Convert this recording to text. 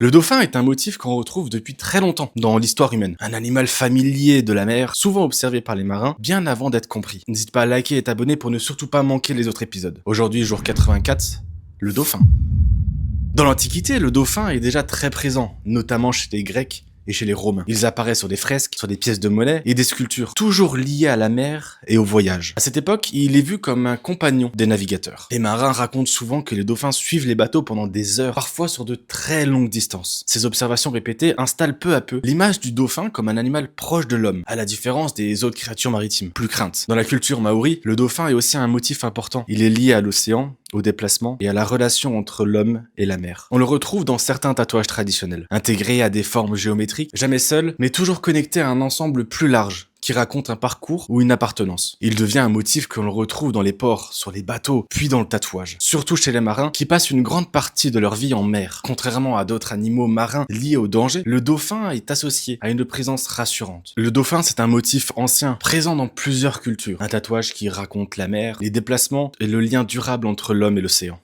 Le dauphin est un motif qu'on retrouve depuis très longtemps dans l'histoire humaine. Un animal familier de la mer, souvent observé par les marins, bien avant d'être compris. N'hésite pas à liker et t'abonner pour ne surtout pas manquer les autres épisodes. Aujourd'hui, jour 84, le dauphin. Dans l'Antiquité, le dauphin est déjà très présent, notamment chez les Grecs et chez les Romains. Ils apparaissent sur des fresques, sur des pièces de monnaie et des sculptures, toujours liées à la mer et au voyage. À cette époque, il est vu comme un compagnon des navigateurs. Les marins racontent souvent que les dauphins suivent les bateaux pendant des heures, parfois sur de très longues distances. Ces observations répétées installent peu à peu l'image du dauphin comme un animal proche de l'homme, à la différence des autres créatures maritimes, plus craintes. Dans la culture maori, le dauphin est aussi un motif important. Il est lié à l'océan, au déplacement et à la relation entre l'homme et la mer. On le retrouve dans certains tatouages traditionnels, intégrés à des formes géométriques, jamais seul, mais toujours connecté à un ensemble plus large, qui raconte un parcours ou une appartenance. Il devient un motif que l'on retrouve dans les ports, sur les bateaux, puis dans le tatouage. Surtout chez les marins, qui passent une grande partie de leur vie en mer. Contrairement à d'autres animaux marins liés au danger, le dauphin est associé à une présence rassurante. Le dauphin, c'est un motif ancien, présent dans plusieurs cultures. Un tatouage qui raconte la mer, les déplacements et le lien durable entre l'homme et l'océan.